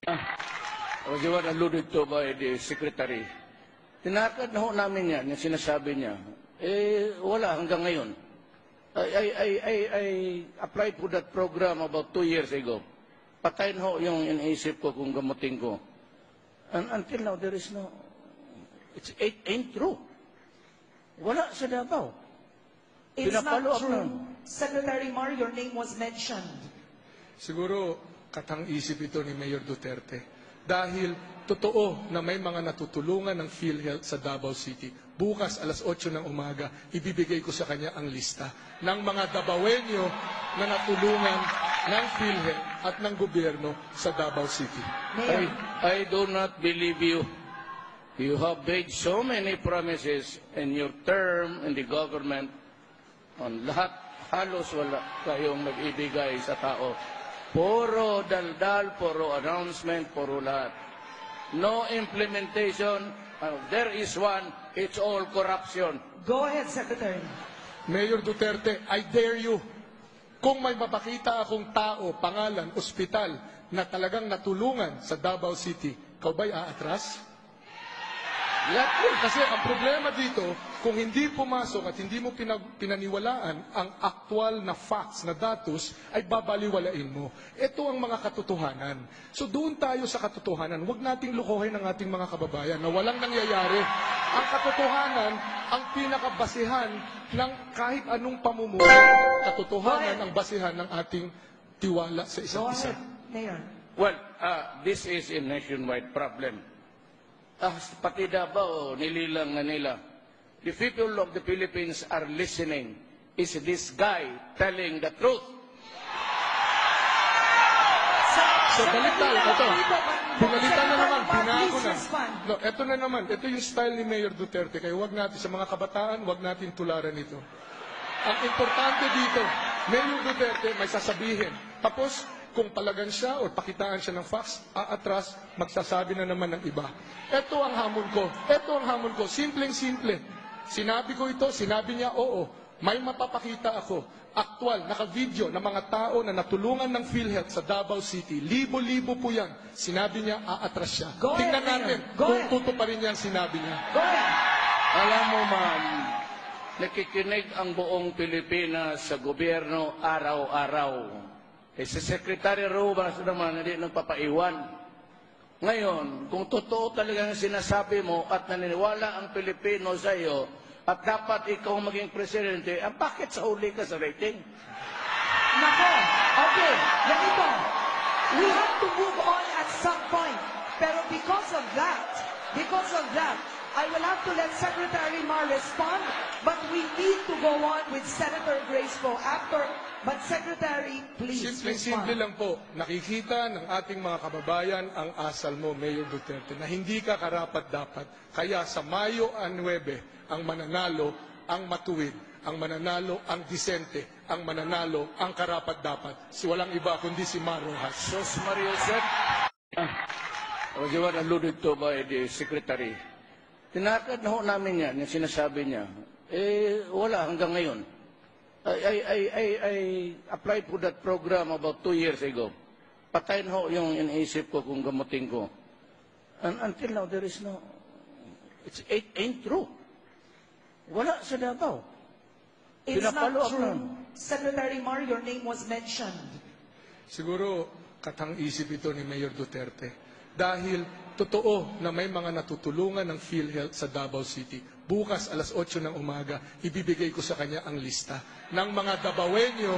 Was you alluded to by the secretary. Tinakad na ho namin yan, yung sinasabi niya. Wala hanggang ngayon. I applied for that program about 2 years ago. Patayin ho yung iniisip ko kung gamutin ko. And until now, there is no... It ain't true. Wala sa Davao. It's not Pinapalo up true. na. Secretary Mar, your name was mentioned. Siguro katang-isip ito ni Mayor Duterte. Dahil totoo na may mga natutulungan ng PhilHealth sa Davao City. Bukas alas 8 ng umaga, ibibigay ko sa kanya ang lista ng mga Davaoenyo na natulungan ng PhilHealth at ng gobyerno sa Davao City. Mayor, I do not believe you. You have made so many promises in your term in the government. On lahat, halos wala kayong nag-ibigay sa tao. Puro daldal, puro announcement, puro lahat. No implementation. There is one. It's all corruption. go ahead, Secretary. Mayor Duterte, I dare you. Kung may mapakita akong tao, pangalan, ospital na talagang natulungan sa Davao City, ikaw ba'y aatras? Lahat yun. Kasi ang problema dito, kung hindi pumasok at hindi mo pinaniwalaan ang aktual na facts, na datos, ay babaliwalain mo. Ito ang mga katotohanan. So doon tayo sa katotohanan. Huwag nating lukuhin ang ating mga kababayan na walang nangyayari. Ang katotohanan, ang pinakabasihan ng kahit anong pamumuno. Katotohanan ang basihan ng ating tiwala sa isa't Go isa. ahead, Mayor. Well, this is a nationwide problem. Pati Davao, nililang na nila. The people of the Philippines are listening. Is this guy telling the truth? So baliktad, ito. Pinalitan na naman, binago na. Respond. No, ito na naman, ito yung style ni Mayor Duterte. Kaya wag natin, sa mga kabataan, wag natin tularan ito. Ang importante dito, Mayor Duterte may sasabihin. Tapos, kung palagan siya o pakitaan siya ng facts, aatras, magsasabi na naman ng iba. Ito ang hamon ko. Ito ang hamon ko. Simpleng-simple. Sinabi ko ito, sinabi niya, oo. May mapapakita ako. Aktual, naka-video ng mga tao na natulungan ng PhilHealth sa Davao City. Libo-libo po yan. Sinabi niya, aatras siya. Go ahead, Tingnan natin Mayor. Go kung ahead. tuto pa rin yan sinabi niya. Go ahead. Alam mo, ma'am, nakikinig ang buong Pilipinas sa gobyerno araw-araw. Si Secretary Robas naman, hindi nagpapaiwan. Ngayon, kung totoo talaga ang sinasabi mo at naniniwala ang Pilipino sa iyo at dapat ikaw maging presidente, bakit sa huli ka sa rating? Nako, okay, ganito. We have to move on at some point. Pero because of that, I will have to let Secretary Mar respond, but we need to go on with Senator Grace Poe after. But Secretary, please Simple respond. lang po, nakikita ng ating mga kababayan ang asal mo, Mayor Duterte, na hindi ka karapat-dapat. Kaya sa Mayo 9, ang mananalo, ang matuwid, ang mananalo, ang disente, ang mananalo, ang karapat-dapat. Si walang iba kundi si Mar Rojas. Sos Mario Seth, was you alluded to by the secretary. Tinakad na ho namin yan, yung sinasabi niya. Wala hanggang ngayon. I applied for that program about 2 years ago. Patayin ho yung iniisip ko kung gamutin ko. And until now, there is no... It ain't true. Wala sa Davao. It's Pinapalo not up true. na. Secretary Mar, your name was mentioned. Siguro katang-isip ito ni Mayor Duterte. Dahil totoo na may mga natutulungan ng PhilHealth sa Davao City. Bukas alas 8 ng umaga, ibibigay ko sa kanya ang lista ng mga Davaoenyo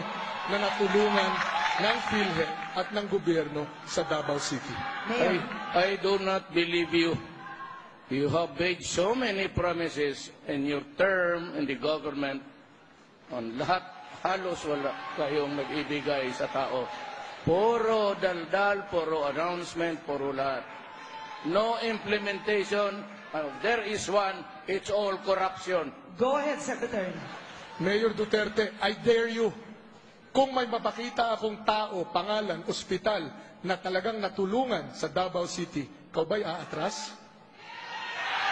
na natulungan ng PhilHealth at ng gobyerno sa Davao City. Mayor, I do not believe you. You have made so many promises in your term in the government. On lahat, halos wala kayong nag-ibigay sa tao. Puro daldal, puro announcement, puro lahat. No implementation. There is one. It's all corruption. go ahead, Secretary. Mayor Duterte, I dare you. Kung may mapakita akong tao, pangalan, ospital na talagang natulungan sa Davao City, ikaw ba'y aatras?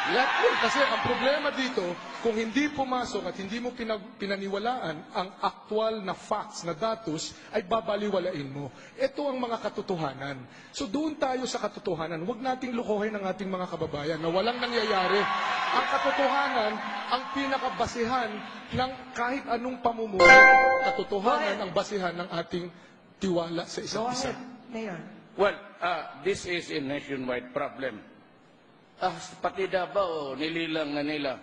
Lahat yun. Kasi ang problema dito, kung hindi pumasok at hindi mo pinaniwalaan ang aktual na facts, na datos, ay babaliwalain mo. Ito ang mga katotohanan. So doon tayo sa katotohanan. Huwag nating lukuhin ang ating mga kababayan na walang nangyayari. Ang katotohanan, ang pinakabasihan ng kahit anong pamumuno, katotohanan ang basihan ng ating tiwala sa Go isa't isa. ahead, Mayor. Well, this is a nationwide problem. Pati Davao, nililang na nila.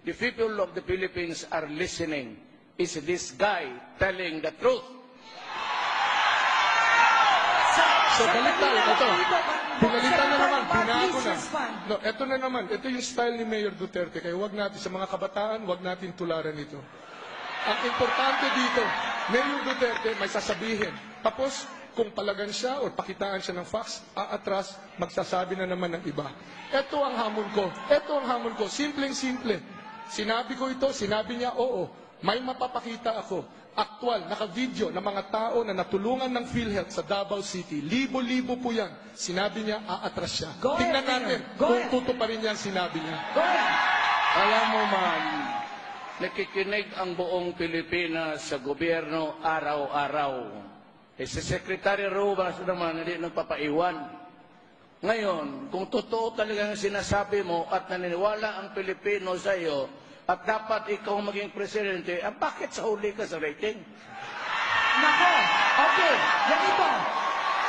The people of the Philippines are listening. Is this guy telling the truth? So baliktad, ito. Pinalitan na naman, binago na. Respond. No, ito na naman, ito yung style ni Mayor Duterte. Kaya wag natin, sa mga kabataan, wag natin tularan ito. Ang importante dito, Mayor Duterte may sasabihin. Tapos, kung palagan siya o pakitaan siya ng facts, aatras, magsasabi na naman ng iba. Ito ang hamon ko. Ito ang hamon ko. Simpleng-simple. Sinabi ko ito, sinabi niya, oo. May mapapakita ako. Aktual, naka-video ng mga tao na natulungan ng PhilHealth sa Davao City. Libo-libo po yan. Sinabi niya, aatras siya. Go ahead, Tingnan natin Mayor. Go kung ahead. tuto pa rin yan sinabi niya. Go ahead. Alam mo man, nakikinig ang buong Pilipinas sa gobyerno araw-araw. Si Secretary Robas naman, hindi nagpapaiwan. Ngayon, kung totoo talaga ang sinasabi mo at naniniwala ang Pilipino sa iyo, at dapat ikaw maging presidente, bakit sa huli ka sa rating? Nako, okay, ganito.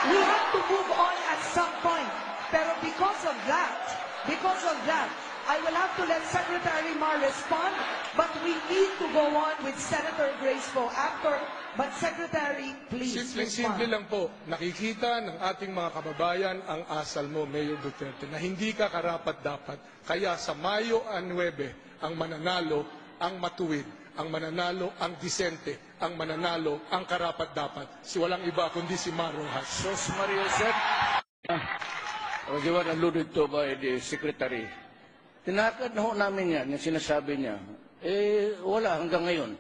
We have to move on at some point. Pero because of that, I will have to let Secretary Mar respond, but we need to go on with Senator Grace Poe after. But Secretary, please Simpleng-simple respond. lang po, nakikita ng ating mga kababayan ang asal mo, Mayor Duterte, na hindi ka karapat-dapat. Kaya sa Mayo 9, ang mananalo, ang matuwid, ang mananalo, ang disente, ang mananalo, ang karapat-dapat. Si walang iba kundi si Mar Rojas. Sos Mario Sep, was alluded to by the Secretary. Tinakad na ho namin yan, yung sinasabi niya. Wala hanggang ngayon.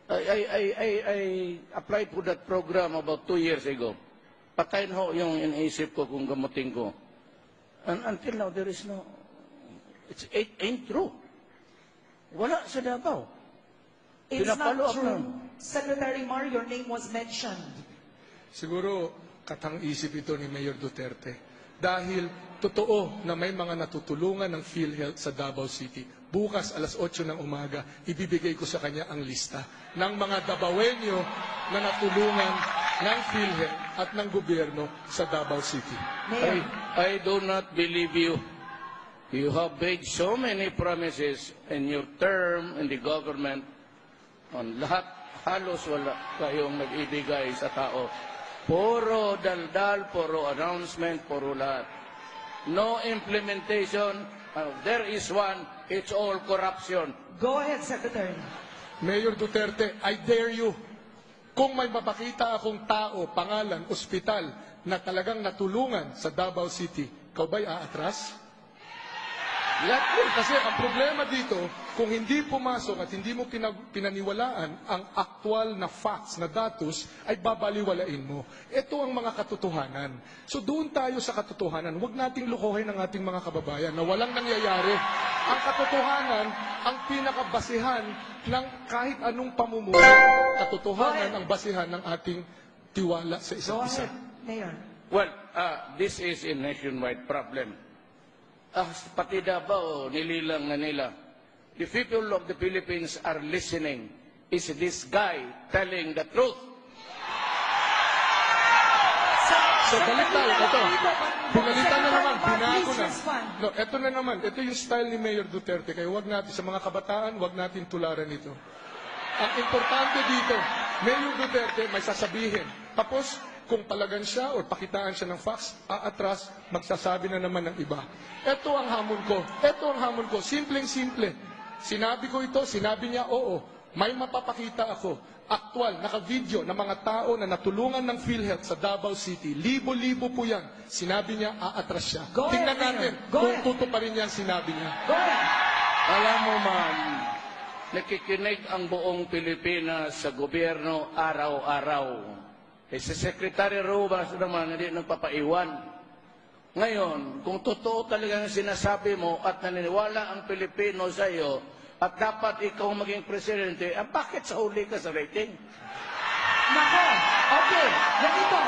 I applied for that program about 2 years ago. Patayin ho yung iniisip ko kung gamutin ko. And until now, there is no... It ain't true. Wala sa Davao. It's Pinapalo not up true. na. Secretary Mar, your name was mentioned. Siguro katang-isip ito ni Mayor Duterte. Dahil totoo na may mga natutulungan ng PhilHealth sa Davao City. Bukas alas 8 ng umaga, ibibigay ko sa kanya ang lista ng mga Davaoenyo na natulungan ng PhilHealth at ng gobyerno sa Davao City. Mayor, I do not believe you. You have made so many promises in your term in the government. On lahat, halos wala kayong nag-ibigay sa tao. Puro daldal, puro announcement, puro lahat. No implementation. There is one. It's all corruption. go ahead, Secretary. Mayor Duterte, I dare you. Kung may mapakita akong tao, pangalan, ospital na talagang natulungan sa Davao City, ikaw ba'y aatras? Lahat yun. Kasi ang problema dito, kung hindi pumasok at hindi mo pinaniwalaan ang aktual na facts, na datos, ay babaliwalain mo. Ito ang mga katotohanan. So doon tayo sa katotohanan. Huwag nating lukuhin ang ating mga kababayan na walang nangyayari. Ang katotohanan, ang pinakabasihan ng kahit anong pamumuno, katotohanan ang basihan ng ating tiwala sa isa't Go isa. ahead, Mayor. Well, this is a nationwide problem. Pati Davao, nililang na nila. The people of the Philippines are listening. Is this guy telling the truth? So baliktad, ito. Pinalitan na naman, binago Please na. respond. No, ito na naman, ito yung style ni Mayor Duterte. Kaya wag natin, sa mga kabataan, wag natin tularan ito. Ang importante dito, Mayor Duterte may sasabihin. Tapos, kung palagan siya o pakitaan siya ng facts, aatras, magsasabi na naman ng iba. Ito ang hamon ko. Ito ang hamon ko. Simpleng-simple. Sinabi ko ito, sinabi niya, oo. May mapapakita ako. Aktual, naka-video ng mga tao na natulungan ng PhilHealth sa Davao City. Libo-libo po yan. Sinabi niya, aatras siya. Go ahead, Tingnan natin Mayor. Go kung ahead. tuto pa rin yan sinabi niya. Go ahead. Alam mo man, nakikinig ang buong Pilipinas sa gobyerno araw-araw. Si Secretary Robas naman, hindi nagpapaiwan. Ngayon, kung totoo talaga ang sinasabi mo at naniniwala ang Pilipino sa iyo at dapat ikaw maging presidente, bakit sa huli ka sa rating? Nako, okay, ganito.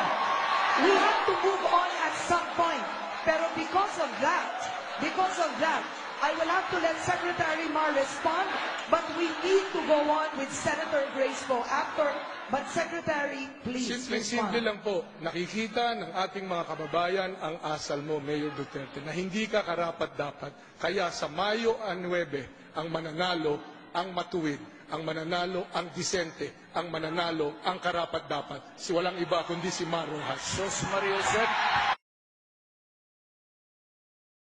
We have to move on at some point. Pero because of that, I will have to let Secretary Mar respond, but we need to go on with Senator Grace Poe after. But Secretary, please Simple respond. lang po, nakikita ng ating mga kababayan ang asal mo, Mayor Duterte, na hindi ka karapat-dapat. Kaya sa Mayo 9, ang mananalo, ang matuwid, ang mananalo, ang disente, ang mananalo, ang karapat-dapat. Si walang iba kundi si Mar Rojas. Sus Mario Josep,